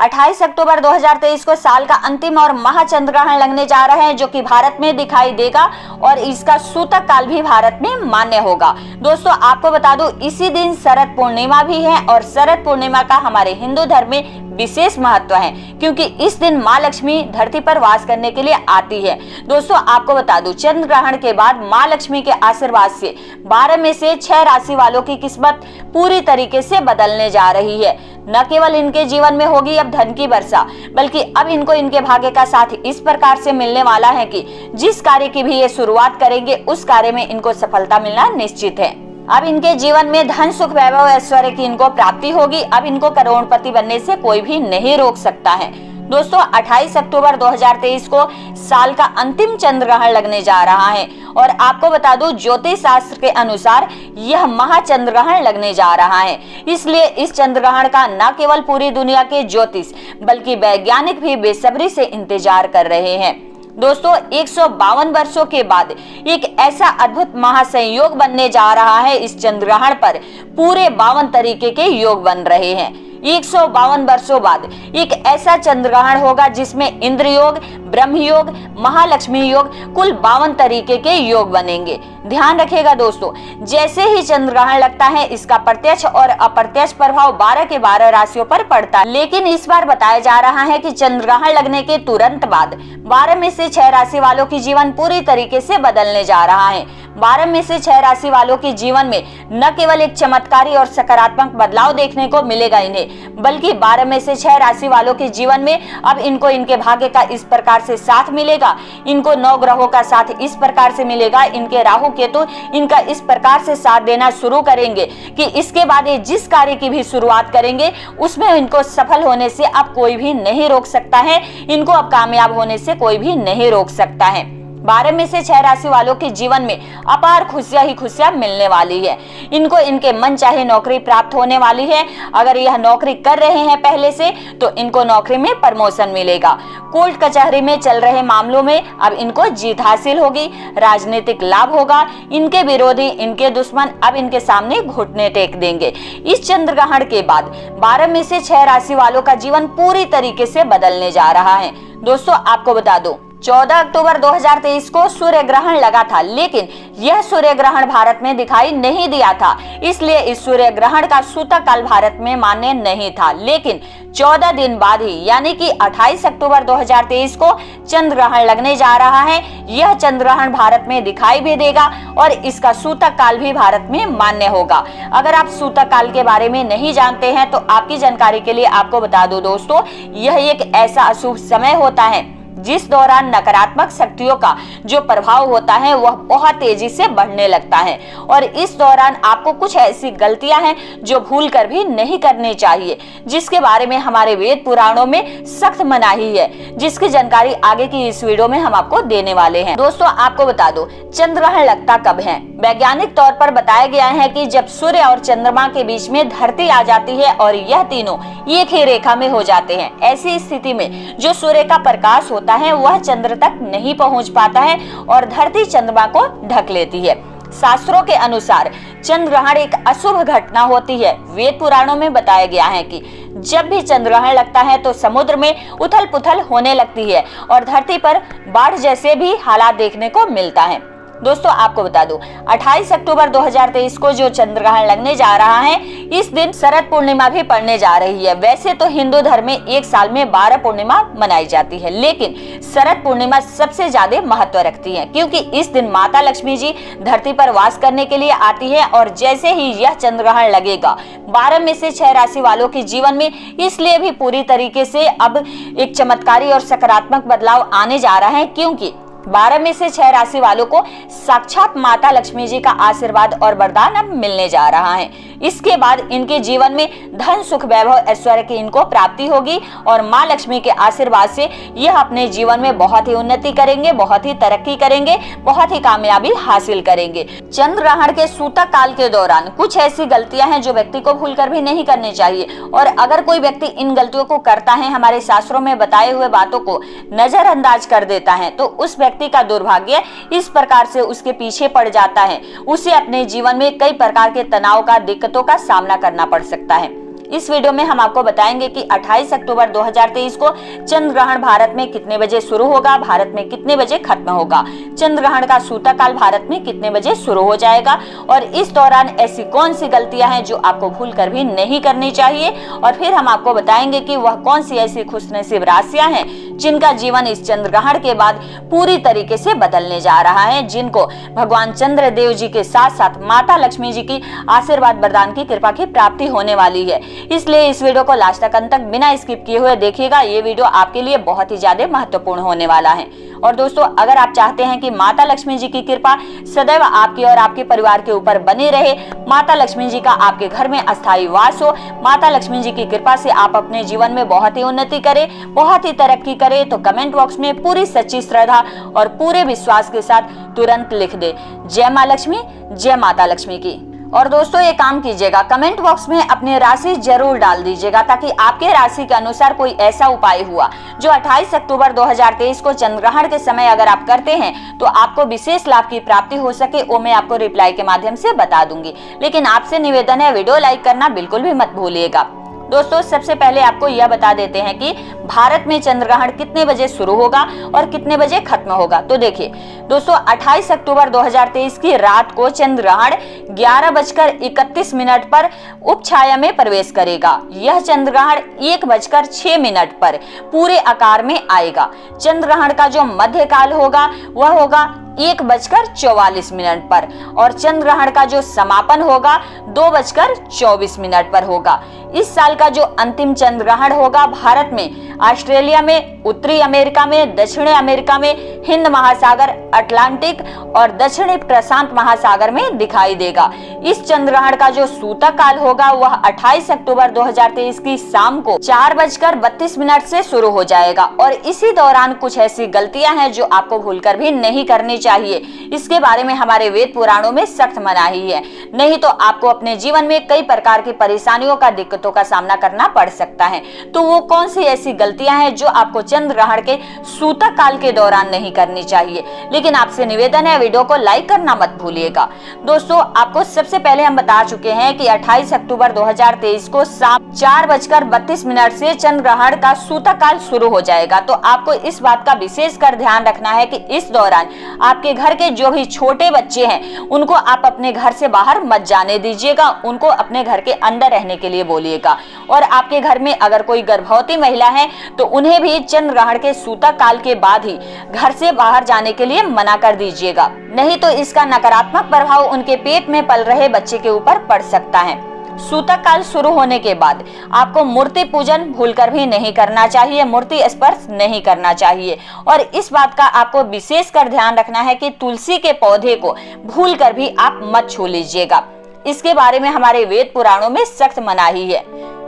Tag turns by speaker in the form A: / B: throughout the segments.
A: 28 अक्टूबर 2023 को साल का अंतिम और महाचंद्रग्रहण लगने जा रहे हैं, जो कि भारत में दिखाई देगा और इसका सूतक काल भी भारत में मान्य होगा। दोस्तों आपको बता दूं, इसी दिन शरद पूर्णिमा भी है और शरद पूर्णिमा का हमारे हिंदू धर्म में विशेष महत्व है, क्योंकि इस दिन माँ लक्ष्मी धरती पर वास करने के लिए आती है। दोस्तों आपको बता दूं, चंद्र ग्रहण के बाद माँ लक्ष्मी के आशीर्वाद से 12 में से 6 राशि वालों की किस्मत पूरी तरीके से बदलने जा रही है। न केवल इनके जीवन में होगी अब धन की वर्षा, बल्कि अब इनको इनके भाग्य का साथ इस प्रकार से मिलने वाला है कि जिस कार्य की भी ये शुरुआत करेंगे उस कार्य में इनको सफलता मिलना निश्चित है। अब इनके जीवन में धन सुख वैभव ऐश्वर्य की इनको प्राप्ति होगी। अब इनको करोड़पति बनने से कोई भी नहीं रोक सकता है। दोस्तों 28 अक्टूबर 2023 को साल का अंतिम चंद्र ग्रहण लगने जा रहा है और आपको बता दूं, ज्योतिष शास्त्र के अनुसार यह महाचंद्र ग्रहण लगने जा रहा है। इसलिए इस चंद्र ग्रहण का न केवल पूरी दुनिया के ज्योतिष बल्कि वैज्ञानिक भी बेसब्री से इंतजार कर रहे हैं। दोस्तों 152 वर्षों के बाद एक ऐसा अद्भुत महासंयोग बनने जा रहा है। इस चंद्र ग्रहण पर पूरे 52 तरीके के योग बन रहे हैं। 152 वर्षों बाद एक ऐसा चंद्र ग्रहण होगा जिसमें इंद्र योग, ब्रह्म योग, महालक्ष्मी योग, कुल 52 तरीके के योग बनेंगे। ध्यान रखिएगा दोस्तों, जैसे ही चंद्र ग्रहण लगता है इसका प्रत्यक्ष और अप्रत्यक्ष प्रभाव 12 के 12 राशियों पर पड़ता है। लेकिन इस बार बताया जा रहा है कि चंद्र ग्रहण लगने के तुरंत बाद 12 में से 6 राशि वालों की जीवन पूरी तरीके से बदलने जा रहा है। 12 में से 6 राशि वालों के जीवन में न केवल एक चमत्कारी और सकारात्मक बदलाव देखने को मिलेगा इन्हें, बल्कि 12 में से 6 राशि वालों के जीवन में अब इनको इनके भाग्य का इस प्रकार से साथ मिलेगा। इनको 9 ग्रहों का साथ इस प्रकार से मिलेगा। इनके राहु केतु इनका इस प्रकार से साथ देना शुरू करेंगे कि इसके बाद ये जिस कार्य की भी शुरुआत करेंगे उसमें इनको सफल होने से अब कोई भी नहीं रोक सकता है। इनको अब कामयाब होने से कोई भी नहीं रोक सकता है। 12 में से 6 राशि वालों के जीवन में अपार खुशियां ही खुशियां मिलने वाली है। इनको इनके मन चाहे नौकरी प्राप्त होने वाली है। अगर यह नौकरी कर रहे हैं पहले से तो इनको नौकरी में प्रमोशन मिलेगा। कोर्ट कचहरी में चल रहे मामलों में अब इनको जीत हासिल होगी। राजनीतिक लाभ होगा। इनके विरोधी, इनके दुश्मन अब इनके सामने घुटने टेक देंगे। इस चंद्र ग्रहण के बाद 12 में से 6 राशि वालों का जीवन पूरी तरीके से बदलने जा रहा है। दोस्तों आपको बता दो, 14 अक्टूबर 2023 को सूर्य ग्रहण लगा था, लेकिन यह सूर्य ग्रहण भारत में दिखाई नहीं दिया था। इसलिए इस सूर्य ग्रहण का सूतक काल भारत में मान्य नहीं था। लेकिन 14 दिन बाद ही यानी कि 28 अक्टूबर 2023 को चंद्र ग्रहण लगने जा रहा है। यह चंद्र ग्रहण भारत में दिखाई भी देगा और इसका सूतक काल भी भारत में मान्य होगा। अगर आप सूतक काल के बारे में नहीं जानते हैं तो आपकी जानकारी के लिए आपको बता दूं दोस्तों, यह एक ऐसा अशुभ समय होता है जिस दौरान नकारात्मक शक्तियों का जो प्रभाव होता है वह बहुत तेजी से बढ़ने लगता है और इस दौरान आपको कुछ ऐसी गलतियां हैं जो भूल कर भी नहीं करनी चाहिए, जिसके बारे में हमारे वेद पुराणों में सख्त मनाही है, जिसकी जानकारी आगे की इस वीडियो में हम आपको देने वाले हैं। दोस्तों आपको बता दो, चंद्र ग्रहण लगता कब है? वैज्ञानिक तौर पर बताया गया है कि जब सूर्य और चंद्रमा के बीच में धरती आ जाती है और यह तीनों एक ही रेखा में हो जाते हैं। ऐसी स्थिति में जो सूर्य का प्रकाश होता है वह चंद्र तक नहीं पहुंच पाता है और धरती चंद्रमा को ढक लेती है। शास्त्रों के अनुसार चंद्र ग्रहण एक अशुभ घटना होती है। वेद पुराणों में बताया गया है कि जब भी चंद्र ग्रहण लगता है तो समुद्र में उथल पुथल होने लगती है और धरती पर बाढ़ जैसे भी हालात देखने को मिलता है। दोस्तों आपको बता दूं, 28 अक्टूबर 2023 को जो चंद्र ग्रहण लगने जा रहा है, इस दिन शरद पूर्णिमा भी पड़ने जा रही है। वैसे तो हिंदू धर्म में एक साल में 12 पूर्णिमा मनाई जाती है, लेकिन शरद पूर्णिमा सबसे ज्यादा महत्व रखती है, क्योंकि इस दिन माता लक्ष्मी जी धरती पर वास करने के लिए आती है। और जैसे ही यह चंद्र ग्रहण लगेगा 12 में से 6 राशि वालों के जीवन में इसलिए भी पूरी तरीके से अब एक चमत्कारी और सकारात्मक बदलाव आने जा रहा है, क्योंकि 12 में से 6 राशि वालों को साक्षात माता लक्ष्मी जी का आशीर्वाद और वरदान अब मिलने जा रहा है। इसके बाद इनके जीवन में धन सुख वैभव ऐश्वर्य की इनको प्राप्ति होगी और माँ लक्ष्मी के आशीर्वाद से यह अपने जीवन में बहुत ही उन्नति करेंगे, बहुत ही तरक्की करेंगे, बहुत ही कामयाबी हासिल करेंगे। चंद्र ग्रहण के सूतक काल के दौरान कुछ ऐसी गलतियां हैं जो व्यक्ति को भूलकर भी नहीं करनी चाहिए, और अगर कोई व्यक्ति इन गलतियों को करता है, हमारे शास्त्रों में बताए हुए बातों को नजरअंदाज कर देता है, तो उस व्यक्ति का दुर्भाग्य इस प्रकार से उसके पीछे पड़ जाता है। उसे अपने जीवन में कई प्रकार के तनाव का, दिक्कतों का सामना करना पड़ सकता है। इस वीडियो में हम आपको बताएंगे कि 28 अक्टूबर 2023 को चंद्र ग्रहण भारत में कितने बजे शुरू होगा, भारत में कितने बजे खत्म होगा, चंद्र ग्रहण का सूतकाल भारत में कितने बजे शुरू हो जाएगा और इस दौरान ऐसी कौन सी गलतियां हैं जो आपको भूलकर भी नहीं करनी चाहिए। और फिर हम आपको बताएंगे कि वह कौन सी ऐसी खुशनसीब राशियां हैं जिनका जीवन इस चंद्र ग्रहण के बाद पूरी तरीके से बदलने जा रहा है, जिनको भगवान चंद्र देव जी के साथ साथ माता लक्ष्मी जी की आशीर्वाद वरदान की कृपा की प्राप्ति होने वाली है। इसलिए इस वीडियो को लास्ट तक अंत तक बिना स्किप किए हुए देखिएगा। ये वीडियो आपके लिए बहुत ही ज्यादा महत्वपूर्ण होने वाला है। और दोस्तों, अगर आप चाहते हैं कि माता लक्ष्मी जी की कृपा सदैव आपकी और आपके परिवार के ऊपर बनी रहे, माता लक्ष्मी जी का आपके घर में अस्थायी वास हो, माता लक्ष्मी जी की कृपा से आप अपने जीवन में बहुत ही उन्नति करें, बहुत ही तरक्की करें, तो कमेंट बॉक्स में पूरी सच्ची श्रद्धा और पूरे विश्वास के साथ तुरंत लिख दे जय माँ लक्ष्मी, जय माता लक्ष्मी की। और दोस्तों, ये काम कीजिएगा, कमेंट बॉक्स में अपनी राशि जरूर डाल दीजिएगा ताकि आपके राशि के अनुसार कोई ऐसा उपाय हुआ जो 28 अक्टूबर 2023 को चंद्र ग्रहण के समय अगर आप करते हैं तो आपको विशेष लाभ की प्राप्ति हो सके, वो मैं आपको रिप्लाई के माध्यम से बता दूंगी। लेकिन आपसे निवेदन है, वीडियो लाइक करना बिल्कुल भी मत भूलिएगा। दोस्तों, सबसे पहले आपको यह बता देते हैं कि भारत में चंद्र ग्रहण कितने बजे शुरू होगा और कितने बजे खत्म होगा। तो देखिए दोस्तों, 28 अक्टूबर 2023 की रात को चंद्र ग्रहण 11:31 पर उपछाया में प्रवेश करेगा। यह चंद्र ग्रहण 1:06 पर पूरे आकार में आएगा। चंद्र ग्रहण का जो मध्य काल होगा वह होगा 1:44 पर और चंद्र ग्रहण का जो समापन होगा 2:24 पर होगा। इस साल का जो अंतिम चंद्र ग्रहण होगा भारत में, ऑस्ट्रेलिया में, उत्तरी अमेरिका में, दक्षिणी अमेरिका में, हिंद महासागर, अटलांटिक और दक्षिणी प्रशांत महासागर में दिखाई देगा। इस चंद्र ग्रहण का जो सूतक काल होगा वह 28 अक्टूबर 2023 की शाम को 4:32 से शुरू हो जाएगा और इसी दौरान कुछ ऐसी गलतियां हैं जो आपको भूलकर भी नहीं करनी चाहिए। इसके बारे में हमारे वेद पुराणों में सख्त मनाही है, नहीं तो आपको अपने जीवन में कई प्रकार की परेशानियों का, दिक्कतों का सामना करना पड़ सकता है। तो वो कौन सी ऐसी गलतियां हैं जो आपको चंद्र ग्रहण के सूतक काल के दौरान नहीं करनी चाहिए। लेकिन आपसे निवेदन है, वीडियो को लाइक करना मत भूलिएगा। दोस्तों, आपको सबसे पहले हम बता चुके हैं कि 28 अक्टूबर 2023 को शाम 4:32 से चंद्र ग्रहण का सूतक काल शुरू हो जाएगा। तो आपको इस बात का विशेष कर ध्यान रखना है कि इस दौरान आपके घर के जो भी छोटे बच्चे हैं उनको आप अपने घर से बाहर मत जाने दीजिएगा, उनको अपने घर के अंदर रहने के लिए बोलिएगा। और आपके घर में अगर कोई गर्भवती महिला है तो उन्हें भी चंद्र ग्रहण के सूतक काल के बाद ही घर से बाहर जाने के लिए मना कर दीजिएगा, नहीं तो इसका नकारात्मक प्रभाव उनके पेट में पल रहे बच्चे के ऊपर पड़ सकता है। सूतक काल शुरू होने के बाद आपको मूर्ति पूजन भूलकर भी नहीं करना चाहिए, मूर्ति स्पर्श नहीं करना चाहिए। और इस बात का आपको विशेष कर ध्यान रखना है कि तुलसी के पौधे को भूलकर भी आप मत छू लीजिएगा। इसके बारे में हमारे वेद पुराणों में सख्त मनाही है।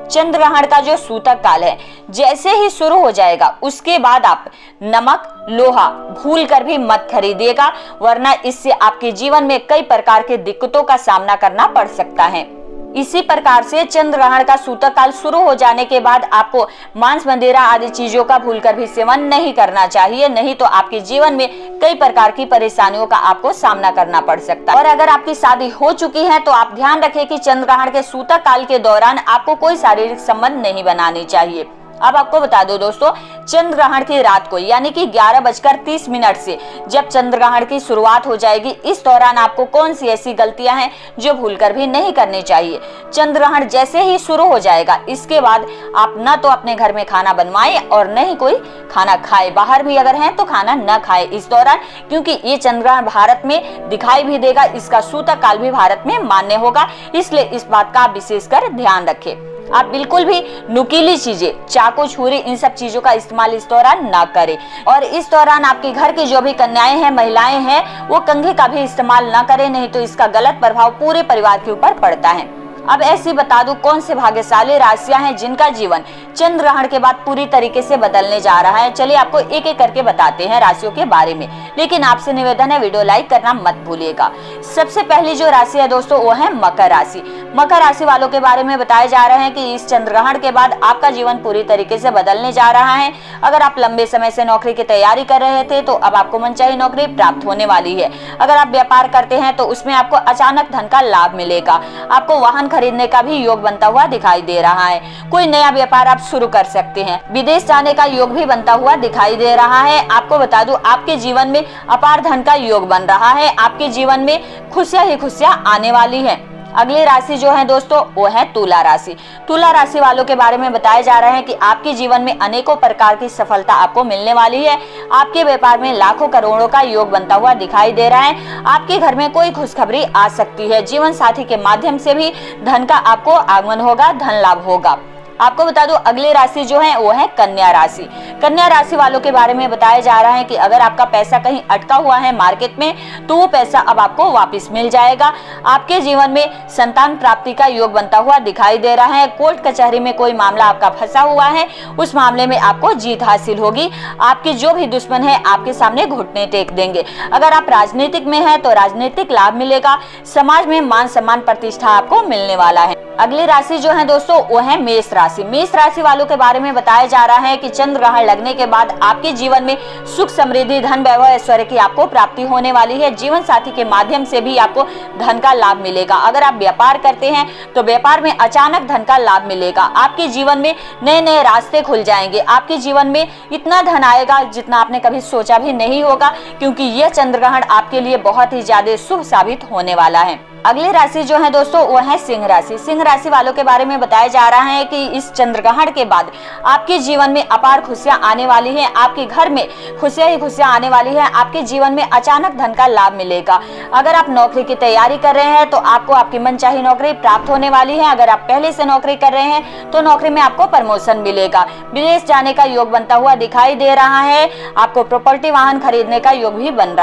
A: चंद्र ग्रहण का जो सूतक काल है जैसे ही शुरू हो जाएगा उसके बाद आप नमक, लोहा भूलकर भी मत खरीदिएगा, वरना इससे आपके जीवन में कई प्रकार के दिक्कतों का सामना करना पड़ सकता है। इसी प्रकार से चंद्र ग्रहण का सूतक काल शुरू हो जाने के बाद आपको मांस, मदिरा आदि चीजों का भूलकर भी सेवन नहीं करना चाहिए, नहीं तो आपके जीवन में कई प्रकार की परेशानियों का आपको सामना करना पड़ सकता है। और अगर आपकी शादी हो चुकी है तो आप ध्यान रखें कि चंद्र ग्रहण के सूतक काल के दौरान आपको कोई शारीरिक संबंध नहीं बनाने चाहिए। अब आपको बता दो दोस्तों, चंद्र ग्रहण की रात को यानी कि 11:30 से जब चंद्र ग्रहण की शुरुआत हो जाएगी, इस दौरान आपको कौन सी ऐसी गलतियां हैं जो भूलकर भी नहीं करनी चाहिए। चंद्र ग्रहण जैसे ही शुरू हो जाएगा इसके बाद आप न तो अपने घर में खाना बनवाएं और न ही कोई खाना खाए, बाहर भी अगर है तो खाना न खाए इस दौरान, क्योंकि ये चंद्र ग्रहण भारत में दिखाई भी देगा, इसका सूतक काल भी भारत में मान्य होगा। इसलिए इस बात का विशेषकर ध्यान रखें। आप बिल्कुल भी नुकीली चीजें, चाकू, छुरी, इन सब चीजों का इस्तेमाल इस दौरान ना करें। और इस दौरान आपके घर की जो भी कन्याएं हैं, महिलाएं हैं, वो कंघी का भी इस्तेमाल ना करें, नहीं तो इसका गलत प्रभाव पूरे परिवार के ऊपर पड़ता है। अब ऐसी बता दूं कौन से भाग्यशाली राशियां हैं जिनका जीवन चंद्र ग्रहण के बाद पूरी तरीके से बदलने जा रहा है। चलिए आपको एक एक करके बताते हैं राशियों के बारे में, लेकिन आपसे निवेदन है वीडियो लाइक करना मत भूलिएगा। सबसे पहली जो राशि है दोस्तों वो है मकर राशि। मकर राशि वालों के बारे में बताए जा रहे हैं कि इस चंद्र ग्रहण के बाद आपका जीवन पूरी तरीके से बदलने जा रहा है। अगर आप लंबे समय से नौकरी की तैयारी कर रहे थे तो अब आपको मनचाही नौकरी प्राप्त होने वाली है। अगर आप व्यापार करते हैं तो उसमें आपको अचानक धन का लाभ मिलेगा। आपको वाहन खरीदने का भी योग बनता हुआ दिखाई दे रहा है। कोई नया व्यापार आप शुरू कर सकते हैं। विदेश जाने का योग भी बनता हुआ दिखाई दे रहा है। आपको बता दूं, आपके जीवन में अपार धन का योग बन रहा है। आपके जीवन में खुशियां ही खुशियां आने वाली है। अगली राशि जो है दोस्तों, वो है तुला राशि। तुला राशि वालों के बारे में बताया जा रहा है कि आपके जीवन में अनेकों प्रकार की सफलता आपको मिलने वाली है। आपके व्यापार में लाखों करोड़ों का योग बनता हुआ दिखाई दे रहा है। आपके घर में कोई खुशखबरी आ सकती है। जीवन साथी के माध्यम से भी धन का आपको आगमन होगा, धन लाभ होगा। आपको बता दूं, अगली राशि जो है वो है कन्या राशि। कन्या राशि वालों के बारे में बताया जा रहा है कि अगर आपका पैसा कहीं अटका हुआ है मार्केट में, तो वो पैसा अब आपको वापस मिल जाएगा। आपके जीवन में संतान प्राप्ति का योग बनता हुआ दिखाई दे रहा है। कोर्ट कचहरी में कोई मामला आपका फंसा हुआ है, उस मामले में आपको जीत हासिल होगी। आपके जो भी दुश्मन है आपके सामने घुटने टेक देंगे। अगर आप राजनीतिक में है तो राजनीतिक लाभ मिलेगा। समाज में मान सम्मान प्रतिष्ठा आपको मिलने वाला है। अगली राशि जो है दोस्तों, वो है मेष राशि। मेष राशि वालों के बारे में बताया जा रहा है कि चंद्र ग्रहण लगने के बाद आपके जीवन में सुख समृद्धि धन वैभव ऐश्वर्य की आपको प्राप्ति होने वाली है। जीवन साथी के माध्यम से भी आपको धन का लाभ मिलेगा। अगर आप व्यापार करते हैं तो व्यापार में अचानक धन का लाभ मिलेगा। आपके जीवन में नए नए रास्ते खुल जाएंगे। आपके जीवन में इतना धन आएगा जितना आपने कभी सोचा भी नहीं होगा, क्योंकि यह चंद्र ग्रहण आपके लिए बहुत ही ज्यादा शुभ साबित होने वाला है। अगली राशि जो है दोस्तों, वो है सिंह राशि। सिंह राशि वालों के बारे में बताया जा रहा है कि इस चंद्र ग्रहण के बाद आपके जीवन में अपार खुशियां आने वाली हैं। आपके घर में खुशियां ही खुशियां आने वाली हैं। आपके जीवन में अचानक धन का लाभ मिलेगा। अगर आप नौकरी की तैयारी कर रहे हैं तो आपको आपकी मनचाही नौकरी प्राप्त होने वाली है। अगर आप पहले से नौकरी कर रहे हैं तो नौकरी में आपको प्रमोशन मिलेगा। विदेश जाने का योग बनता हुआ दिखाई दे रहा है। आपको प्रॉपर्टी वाहन खरीदने का योग भी बन रहा है।